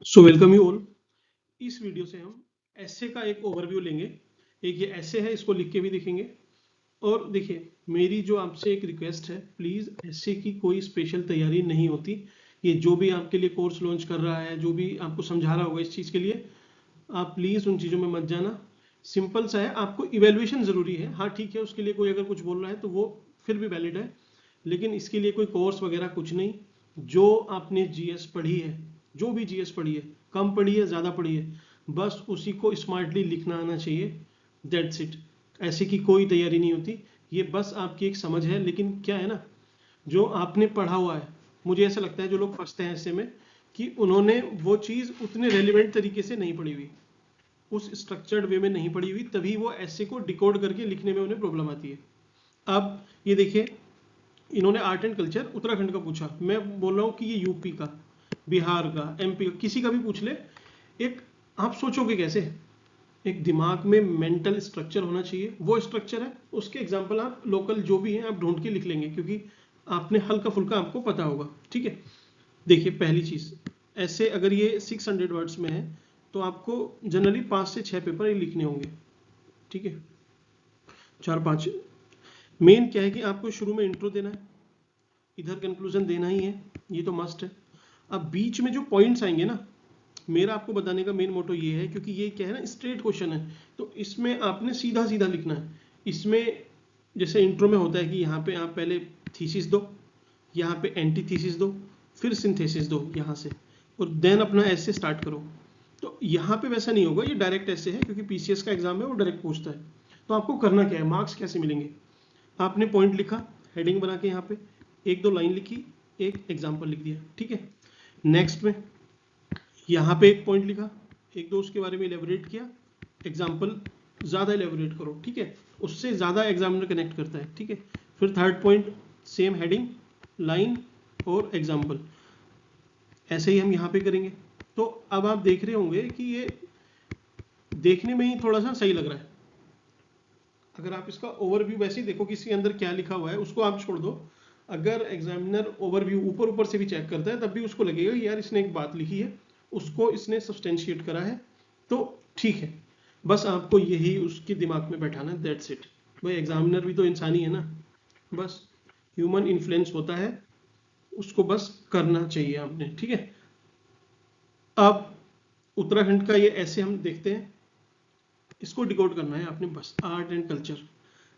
So welcome you all. इस video से हम ऐसे का एक ओवरव्यू लेंगे। एक ये ऐसे है, इसको लिख के भी दिखेंगे। और देखिए, मेरी जो आपसे एक रिक्वेस्ट है, प्लीज़ ऐसे की कोई स्पेशल तैयारी नहीं होती। ये जो भी आपके लिए कोर्स लॉन्च कर रहा है, जो भी आपको समझा रहा होगा इस चीज़ के लिए, आप प्लीज़ उन चीज़ों में मत जाना। सिंपल सा है, आपको इवेल्युएशन ज़रूरी है। हाँ ठीक है, उसके लिए कोई अगर कुछ बोल रहा है तो वो फिर भी वैलिड है, लेकिन इसके लिए कोई कोर्स वगैरह कुछ नहीं। जो आपने जीएस पढ़ी है, जो भी जीएस पढ़ी है, कम पढ़ी है ज़्यादा पढ़ी है, बस उसी को स्मार्टली लिखना आना चाहिए। That's it. ऐसे की कोई तैयारी नहीं होती। ये बस आपकी एक समझ है। लेकिन क्या है ना, जो आपने पढ़ा हुआ है, मुझे ऐसा लगता है जो लोग फंसते हैं ऐसे में, कि उन्होंने वो चीज़ उतने रेलिवेंट तरीके से नहीं पढ़ी हुई, उस स्ट्रक्चर्ड वे में नहीं पढ़ी हुई, तभी वो ऐसे को डिकोड करके लिखने में उन्हें प्रॉब्लम आती है। अब ये देखिए, इन्होंने आर्ट एंड कल्चर उत्तराखंड का पूछा। मैं बोल रहा हूँ कि ये यूपी का, बिहार का, एमपी का, किसी का भी पूछ ले। एक, आप सोचोगे कैसे? एक दिमाग में मेंटल स्ट्रक्चर होना चाहिए, वो स्ट्रक्चर है। उसके एग्जाम्पल आप लोकल जो भी हैं आप ढूंढ के लिख लेंगे, क्योंकि आपने हल्का फुल्का आपको पता होगा। ठीक है, देखिए पहली चीज़, ऐसे अगर ये 600 वर्ड्स में है तो आपको जनरली 5 से 6 पेपर ये लिखने होंगे। ठीक है, 4-5। मेन क्या है कि आपको शुरू में इंट्रो देना है, इधर कंक्लूजन देना ही है, ये तो मस्ट है। अब बीच में जो पॉइंट्स आएंगे ना, मेरा आपको बताने का मेन मोटो ये है, क्योंकि ये क्या है ना, स्ट्रेट क्वेश्चन है, तो इसमें आपने सीधा सीधा लिखना है। इसमें जैसे इंट्रो में होता है कि यहाँ पे आप पहले थीसिस दो, यहाँ पे एंटीथीसिस दो, फिर सिंथेसिस दो यहाँ से, और देन अपना ऐसे स्टार्ट करो। तो यहाँ पे वैसा नहीं होगा, ये डायरेक्ट ऐसे है, क्योंकि पीसीएस का एग्जाम है, वो डायरेक्ट पूछता है। तो आपको करना क्या है, मार्क्स कैसे मिलेंगे? आपने पॉइंट लिखा, हेडिंग बना के यहाँ पे एक दो लाइन लिखी, एक एग्जाम्पल लिख दिया। ठीक है, नेक्स्ट में यहाँ पे एक पॉइंट लिखा, एक दो उसके बारे में इलेबोरेट किया, एग्जाम्पल ज़्यादा इलेबोरेट करो। ठीक है, उससे ज़्यादा एग्जामिनर कनेक्ट करता है। ठीक है, फिर third point, same heading, line और एग्जाम्पल। ऐसे ही हम यहाँ पे करेंगे। तो अब आप देख रहे होंगे कि ये देखने में ही थोड़ा सा सही लग रहा है। अगर आप इसका ओवरव्यू वैसे ही देखो कि इसके अंदर क्या लिखा हुआ है, उसको आप छोड़ दो। अगर एग्जामिनर ओवरव्यू ऊपर ऊपर से भी चेक करता है, तब भी उसको लगेगा कि यार इसने एक बात लिखी है, उसको इसने सब्सटेंशिएट करा है, तो ठीक है। बस आपको यही उसके दिमाग में बैठाना है, दैट्स इट। भाई एग्जामिनर भी तो इंसान ही है ना, बस ह्यूमन इन्फ्लुएंस होता है, उसको बस करना चाहिए आपने। ठीक है, अब उत्तराखंड का ये ऐसे हम देखते हैं, इसको डिकोड करना है आपने बस। आर्ट एंड कल्चर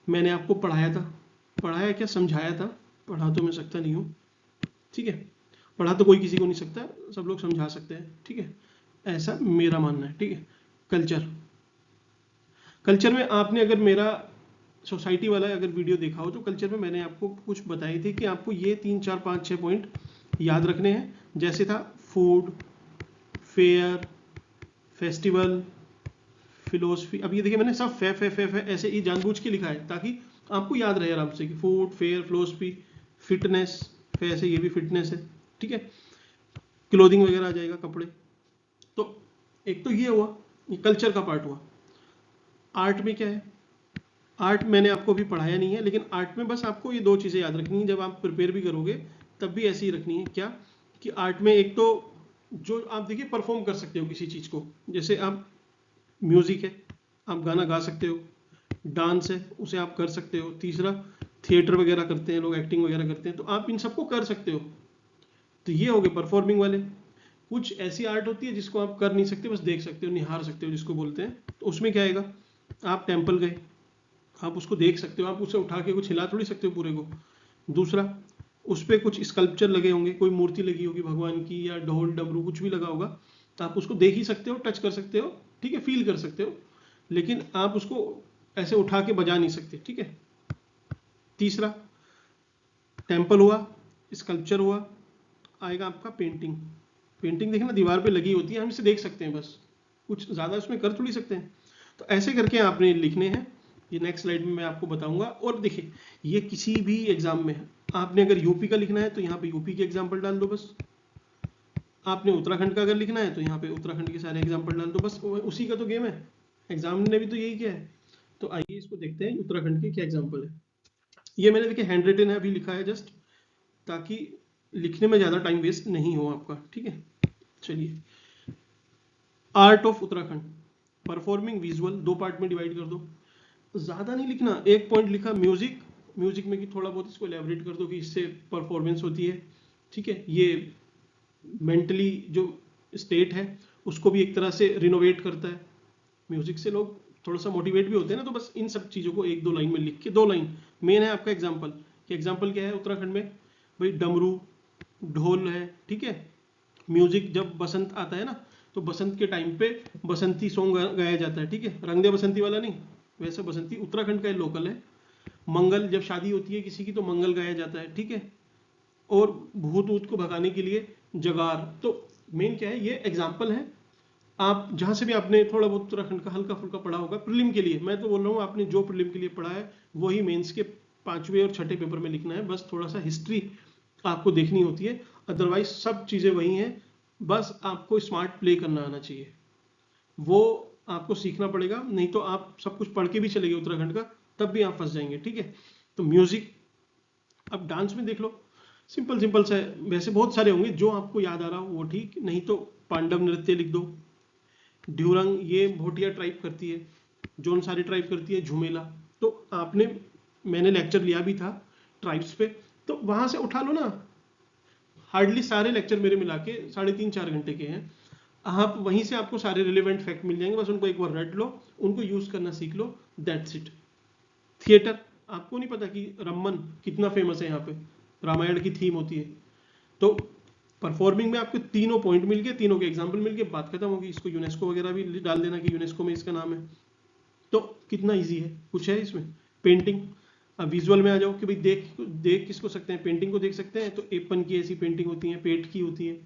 मैंने आपको पढ़ाया था, पढ़ाया क्या, समझाया था। पढ़ा तो मैं सकता नहीं हूँ, ठीक है, पढ़ा तो कोई किसी को नहीं सकता, सब लोग समझा सकते हैं। ठीक है, ऐसा मेरा मानना है। ठीक है, कल्चर, कल्चर में आपने अगर मेरा सोसाइटी वाला अगर वीडियो देखा हो, तो कल्चर में मैंने आपको कुछ बताए थे कि आपको ये 3-4-5-6 पॉइंट याद रखने हैं। जैसे था फूड, फेयर, फेस्टिवल, फिलोसफी। अब ये देखिए, मैंने सब फे ऐसे ही जानबूझ के लिखा है, ताकि आपको याद रहे आराम से कि फूड, फेयर, फिलोसफी, फिटनेस, ऐसे ये भी फिटनेस है। ठीक है, क्लोथिंग वगैरह आ जाएगा, कपड़े। तो एक तो ये हुआ, ये कल्चर का पार्ट हुआ। आर्ट में क्या है, आर्ट मैंने आपको भी पढ़ाया नहीं है, लेकिन आर्ट में बस आपको ये दो चीज़ें याद रखनी है। जब आप प्रिपेयर भी करोगे तब भी ऐसी ही रखनी है। क्या कि आर्ट में एक तो जो आप देखिए परफॉर्म कर सकते हो किसी चीज़ को, जैसे आप म्यूजिक है, आप गाना गा सकते हो, डांस है उसे आप कर सकते हो, तीसरा थिएटर वगैरह करते हैं लोग, एक्टिंग वगैरह करते हैं, तो आप इन सबको कर सकते हो। तो ये हो गए परफॉर्मिंग वाले। कुछ ऐसी आर्ट होती है जिसको आप कर नहीं सकते, बस देख सकते हो, निहार सकते हो जिसको बोलते हैं। तो उसमें क्या आएगा, आप टेम्पल गए, आप उसको देख सकते हो, आप उसे उठा के कुछ हिला थोड़ी सकते हो पूरे को। दूसरा, उस पर कुछ स्कल्पचर लगे होंगे, कोई मूर्ति लगी होगी भगवान की, या ढोल डमरू कुछ भी लगा होगा, तो आप उसको देख ही सकते हो, टच कर सकते हो, ठीक है, फील कर सकते हो, लेकिन आप उसको ऐसे उठा के बजा नहीं सकते। ठीक है, तीसरा टेम्पल हुआ, स्कल्पचर हुआ, आएगा आपका पेंटिंग। पेंटिंग देखना दीवार पे लगी होती है, हम इसे देख सकते हैं, बस कुछ ज़्यादा उसमें कर थोड़ी सकते हैं। तो ऐसे करके आपने लिखने हैं, ये नेक्स्ट स्लाइड में मैं आपको बताऊंगा। और देखिए, ये किसी भी एग्जाम में है, आपने अगर यूपी का लिखना है तो यहाँ पे यूपी के एग्जाम्पल डाल दो बस। आपने उत्तराखंड का अगर लिखना है तो यहाँ पे उत्तराखंड के सारे एग्जाम्पल डाल दो बस। उसी का तो गेम है, एग्जाम ने भी तो यही किया है। तो आइए इसको देखते हैं उत्तराखंड के क्या एग्जाम्पल है। ये मैंने देखिए हैंड रिटन है, अभी लिखा है जस्ट, ताकि लिखने में ज़्यादा टाइम वेस्ट नहीं हो आपका। ठीक है, चलिए art of Uttarakhand, performing visual, 2 part में डिवाइड कर दो। ज्यादा नहीं लिखना, एक पॉइंट लिखा म्यूजिक, म्यूजिक में कि थोड़ा बहुत इसको एलेबरेट कर दो कि इससे परफॉर्मेंस होती है, ठीक है। ये मेंटली जो स्टेट है उसको भी एक तरह से रिनोवेट करता है, म्यूजिक से लोग थोड़ा सा मोटिवेट भी होते हैं ना। तो बस इन सब चीजों को 1-2 लाइन में लिख के, 2 लाइन मेन है आपका एग्जाम्पल, कि एग्जाम्पल क्या है उत्तराखंड में, भाई डमरू, ढोल है, ठीक है। म्यूजिक जब बसंत आता है ना, तो बसंत के टाइम पे बसंती सॉन्ग गाया जाता है, ठीक है। रंग दे बसंती वाला नहीं, वैसे बसंती उत्तराखंड का लोकल है। मंगल, जब शादी होती है किसी की तो मंगल गाया जाता है, ठीक है। और भूत ऊत को भगाने के लिए जगार। तो मेन क्या है, ये एग्जाम्पल है। आप जहां से भी आपने थोड़ा बहुत उत्तराखंड का हल्का फुल्का पढ़ा होगा प्रीलिम के लिए, मैं तो बोल रहा हूँ आपने जो प्रीलिम के लिए पढ़ा है वही मेंस के 5वें और 6ठे पेपर में लिखना है। बस थोड़ा सा हिस्ट्री आपको देखनी होती है, अदरवाइज सब चीजें वही हैं। बस आपको स्मार्ट प्ले करना आना चाहिए, वो आपको सीखना पड़ेगा। नहीं तो आप सब कुछ पढ़ के भी चले गए उत्तराखंड का, तब भी आप फंस जाएंगे, ठीक है। तो म्यूजिक, अब डांस में देख लो, सिंपल सिंपल सा है, वैसे बहुत सारे होंगे, जो आपको याद आ रहा हो वो ठीक, नहीं तो पांडव नृत्य लिख दो। ड्यूरंग ये भोटिया ट्राइब करती है, जौनसारी ट्राइब करती है झुमेला। तो आपने, मैंने लेक्चर लिया भी था ट्राइब्स पे, तो वहां से उठा लो ना। हार्डली सारे लेक्चर मेरे मिला के 3.5-4 घंटे के हैं। आप वहीं से आपको सारे रिलेवेंट फैक्ट मिल जाएंगे, बस उनको एक बार रट लो, उनको यूज करना सीख लो, दैट्स इट। थिएटर, आपको नहीं पता कि रमन कितना फेमस है यहाँ पे, रामायण की थीम होती है। तो परफॉर्मिंग में आपको तीनों पॉइंट मिल गए, तीनों के एग्जाम्पल मिल गए, बात खत्म होगी। इसको यूनेस्को वगैरह भी डाल देना कि यूनेस्को में इसका नाम है। तो कितना इजी है, कुछ है इसमें। पेंटिंग, अब विजुअल में आ जाओ कि भाई देख देख किसको सकते हैं, पेंटिंग को देख सकते हैं। तो एपन की ऐसी पेंटिंग होती है, पेट की होती है।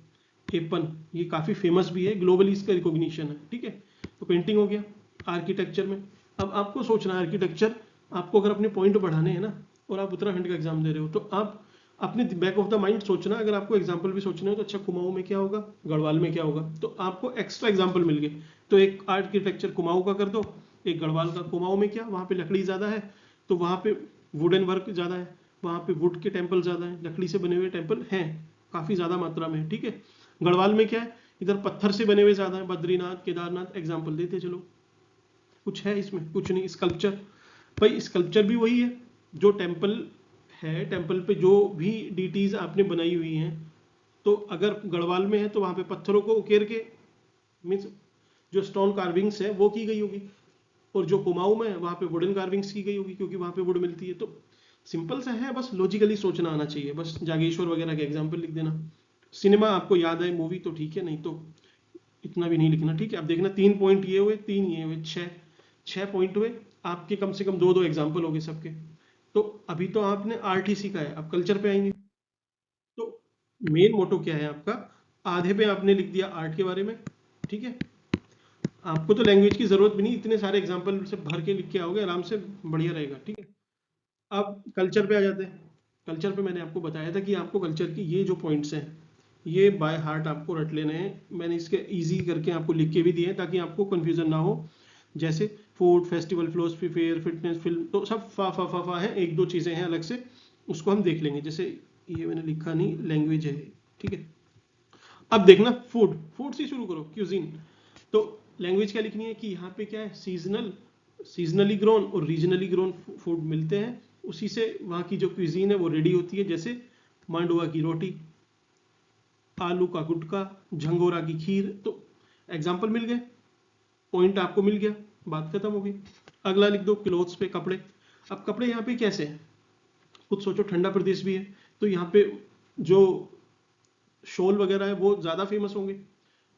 एपन ये काफी फेमस भी है, ग्लोबली इसका रिकॉग्निशन है, ठीक है। तो पेंटिंग हो गया। आर्किटेक्चर में, अब आपको सोचना है आर्किटेक्चर, आपको अगर अपने पॉइंट बढ़ाने हैं ना, और आप उत्तराखंड का एग्जाम दे रहे हो, तो आप अपने बैक ऑफ द माइंड सोचना, अगर आपको एग्जाम्पल भी सोचने हो तो अच्छा कुमाऊं में क्या होगा, गढ़वाल में क्या होगा, तो आपको एक्स्ट्रा एग्जाम्पल मिल गए। तो एक आर्किटेक्चर कुमाऊं का कर दो, एक गढ़वाल का। कुमाऊं में क्या, वहां पे लकड़ी ज्यादा है, तो वहां पे वुडन वर्क ज्यादा है, वहां पे वुड के टेम्पल ज्यादा है, लकड़ी से बने हुए टेम्पल हैं काफी ज्यादा मात्रा में, ठीक है। गढ़वाल में क्या है, इधर पत्थर से बने हुए ज्यादा है, बद्रीनाथ केदारनाथ एग्जाम्पल देते चलो। कुछ है इसमें, कुछ नहीं। स्कल्पचर, भाई स्कल्पचर भी वही है, जो टेम्पल है, टेम्पल पे जो भी डीटीज आपने बनाई हुई हैं, तो अगर गढ़वाल में है तो वहां पे पत्थरों को उकेर के, मीन्स जो स्टोन कार्विंग्स है वो की गई होगी। और जो कुमाऊं में है वहां पे वुडन कार्विंग्स की गई होगी, क्योंकि वहां पे वुड मिलती है। तो सिंपल सा है, बस लॉजिकली सोचना आना चाहिए। बस जागेश्वर वगैरह के एग्जाम्पल लिख देना। सिनेमा आपको याद है, मूवी तो ठीक है, नहीं तो इतना भी नहीं लिखना, ठीक है। अब देखना 3 पॉइंट ये हुए, 3 ये हुए, 6 पॉइंट हुए आपके, कम से कम 2-2 एग्जाम्पल हो गए सबके। तो अभी तो आपने आर्ट ही सीखा है, अब कल्चर पे आएंगे। तो मेन मोटो क्या है आपका, आधे पे आपने लिख दिया आर्ट के बारे में, ठीक है। आपको तो लैंग्वेज की जरूरत भी नहीं, इतने सारे एग्जाम्पल से भर के लिख के आओगे आराम से, बढ़िया रहेगा, ठीक है। अब कल्चर पे आ जाते हैं। कल्चर पे मैंने आपको बताया था कि आपको कल्चर की ये जो पॉइंट्स हैं ये बाय हार्ट आपको रट लेने हैं। मैंने इसके इजी करके आपको लिख के भी दिए हैं ताकि आपको कंफ्यूजन ना हो। जैसे food, festival, philosophy, fair, fitness, film, तो सब फा है, 1-2 चीजें हैं अलग से, उसको हम देख लेंगे। जैसे ये मैंने लिखा नहीं, लैंग्वेज है, ठीक है। अब देखना फूड, फूड से शुरू करो, क्यूजीन। तो लैंग्वेज क्या लिखनी है कि यहाँ पे क्या है, सीजनल, सीजनली ग्रोन और रीजनली ग्रोन फूड मिलते हैं, उसी से वहाँ की जो क्यूजीन है वो रेडी होती है। जैसे मांडुआ की रोटी, आलू का गुटका, झंगोरा की खीर। तो एग्जाम्पल मिल गए, पॉइंट आपको मिल गया, बात खत्म हो गई। अगला लिख दो क्लोथ्स पे, कपड़े। अब कपड़े यहाँ पे कैसे हैं, कुछ सोचो, ठंडा प्रदेश भी है तो यहाँ पे जो शॉल वगैरह है वो ज्यादा फेमस होंगे,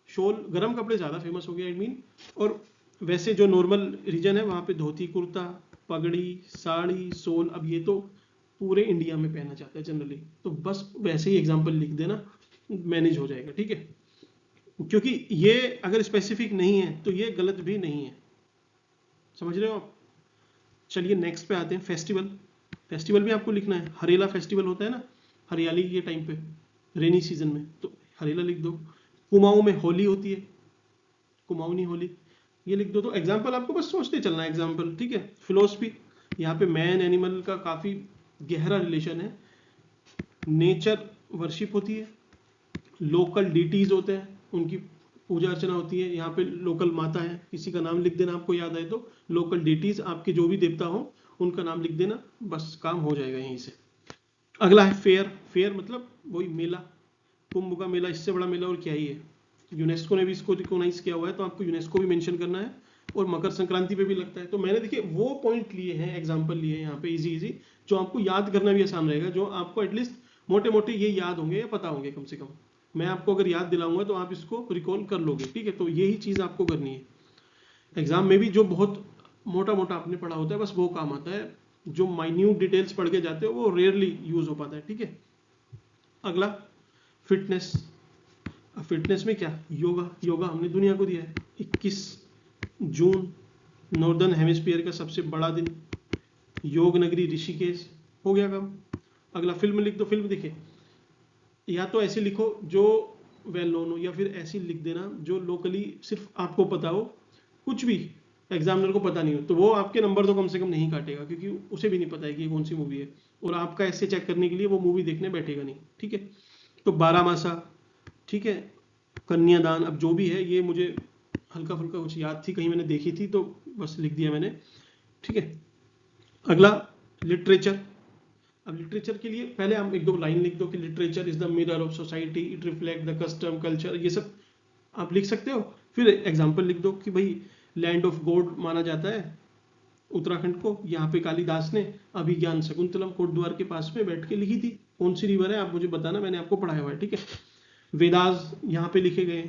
शॉल गर्म कपड़े ज्यादा फेमस हो गए, आई मीन। और वैसे जो नॉर्मल रीजन है वहां पे धोती कुर्ता, पगड़ी, साड़ी, शॉल, अब ये तो पूरे इंडिया में पहना जाता है जनरली। तो बस वैसे ही एग्जांपल लिख देना, मैनेज हो जाएगा, ठीक है। क्योंकि ये अगर स्पेसिफिक नहीं है तो ये गलत भी नहीं है, समझ रहे हो आप। चलिए नेक्स्ट पे आते हैं, फेस्टिवल। फेस्टिवल भी आपको लिखना है। हरेला फेस्टिवल होता है ना, हरियाली के टाइम पे, रेनी सीजन में, तो हरेला लिख दो। कुमाऊं में होली होती है, कुमाऊनी होली, ये लिख दो। तो एग्जाम्पल आपको बस सोचते चलना है एग्जाम्पल, ठीक है। फिलोसफी, यहाँ पे मैन एनिमल का काफी गहरा रिलेशन है। नेचर वर्शिप होती है, लोकल डिटीज होते हैं, उनकी पूजा अर्चना होती है, यहाँ पे लोकल माता है, किसी का नाम लिख देना आपको याद आए तो, लोकल डेटीज आपके जो भी देवता हो उनका नाम लिख देना, बस काम हो जाएगा यहीं से। अगला है फेयर। फेयर मतलब वही मेला, कुंभ का मेला, इससे बड़ा मेला और क्या ही है। यूनेस्को ने भी इसको रिकॉग्नाइज किया हुआ है, तो आपको यूनेस्को भी मेंशन करना है, और मकर संक्रांति पे भी लगता है। तो मैंने देखिए वो पॉइंट लिए हैं, एग्जांपल लिए हैं यहाँ पे इजी इजी, जो आपको याद करना भी आसान रहेगा, जो आपको एटलीस्ट मोटे मोटे ये याद होंगे या पता होंगे कम से कम। मैं आपको अगर याद दिलाऊंगा तो आप इसको रिकॉल कर लोगे, ठीक है। तो यही चीज आपको करनी है। एग्जाम में भी जो बहुत मोटा मोटा आपने पढ़ा होता है बस वो काम आता है, जो माइन्यूट डिटेल्स पढ़ के जाते हो वो रेयरली यूज हो पाता है, ठीक है। अगला फिटनेस। फिटनेस में क्या, योगा। योगा हमने दुनिया को दिया है। 21 जून नॉर्दर्न हेमिस्फीयर का सबसे बड़ा दिन, योग नगरी ऋषिकेश, हो गया काम। अगला फिल्म लिख दो। फिल्म देखिए, या तो ऐसे लिखो जो वेल नोन हो, या फिर ऐसी लिख देना जो लोकली सिर्फ आपको पता हो, कुछ भी एग्जामिनर को पता नहीं हो, तो वो आपके नंबर तो कम से कम नहीं काटेगा, क्योंकि उसे भी नहीं पता है कि ये कौन सी मूवी है, और आपका ऐसे चेक करने के लिए वो मूवी देखने बैठेगा नहीं, ठीक है। तो बारामासा, ठीक है, कन्यादान, अब जो भी है ये मुझे हल्का फुल्का कुछ याद थी, कहीं मैंने देखी थी तो बस लिख दिया मैंने, ठीक है। अगला लिटरेचर। अब लिटरेचर के लिए पहले हम एक दो लाइन लिख दो कि literature is the mirror of society, it reflect the custom culture, ये सब आप लिख सकते हो। फिर एग्जाम्पल लिख दो कि भाई लैंड ऑफ गॉड माना जाता है उत्तराखंड को, यहाँ पे कालिदास ने अभिज्ञान शकुंतलम कोटद्वार के पास में बैठ के लिखी थी। कौन सी रिवर है आप मुझे बताना, मैंने आपको पढ़ाया हुआ है, ठीक है। वेदास यहाँ पे लिखे गए।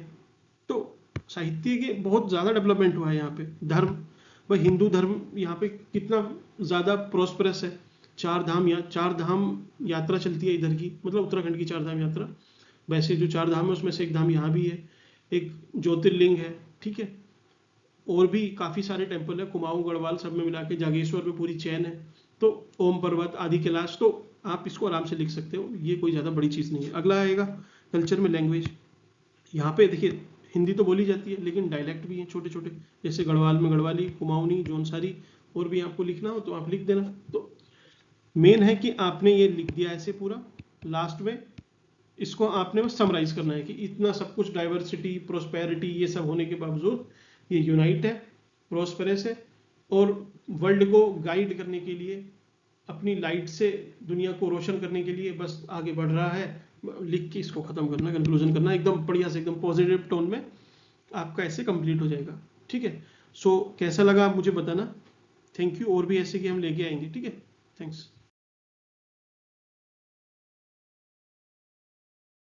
तो साहित्य के बहुत ज्यादा डेवलपमेंट हुआ है यहाँ पे। धर्म, भाई हिंदू धर्म यहाँ पे कितना ज्यादा प्रोस्परस है। चार धाम यात्रा चलती है इधर की, मतलब उत्तराखंड की चार धाम यात्रा। वैसे जो चार धाम है उसमें से एक धाम यहाँ भी है, एक ज्योतिर्लिंग है, ठीक है। और भी काफी सारे टेम्पल है, कुमाऊं गढ़वाल सब में मिला के, जागेश्वर पे पूरी चैन है, तो ओम पर्वत आदि कैलाश, तो आप इसको आराम से लिख सकते हो, ये कोई ज्यादा बड़ी चीज नहीं है। अगला आएगा कल्चर में लैंग्वेज। यहाँ पे देखिए हिंदी तो बोली जाती है, लेकिन डायलेक्ट भी हैं छोटे छोटे, जैसे गढ़वाल में गढ़वाली, कुमाऊनी, जौनसारी, और भी आपको लिखना हो तो आप लिख देना। तो मेन है कि आपने ये लिख दिया ऐसे पूरा, लास्ट में इसको आपने बस समराइज करना है कि इतना सब कुछ, डाइवर्सिटी, प्रोस्पेरिटी, ये सब होने के बावजूद ये यूनाइट है, प्रोस्पेरस है, और वर्ल्ड को गाइड करने के लिए, अपनी लाइट से दुनिया को रोशन करने के लिए बस आगे बढ़ रहा है। लिख के इसको खत्म करना, कंक्लूजन करना एकदम बढ़िया से, एकदम पॉजिटिव टोन में आपका ऐसे कंप्लीट हो जाएगा, ठीक है। सो कैसा लगा आप मुझे बताना। थैंक यू, और भी ऐसे कि हम लेके आएंगे, ठीक है। थैंक्स।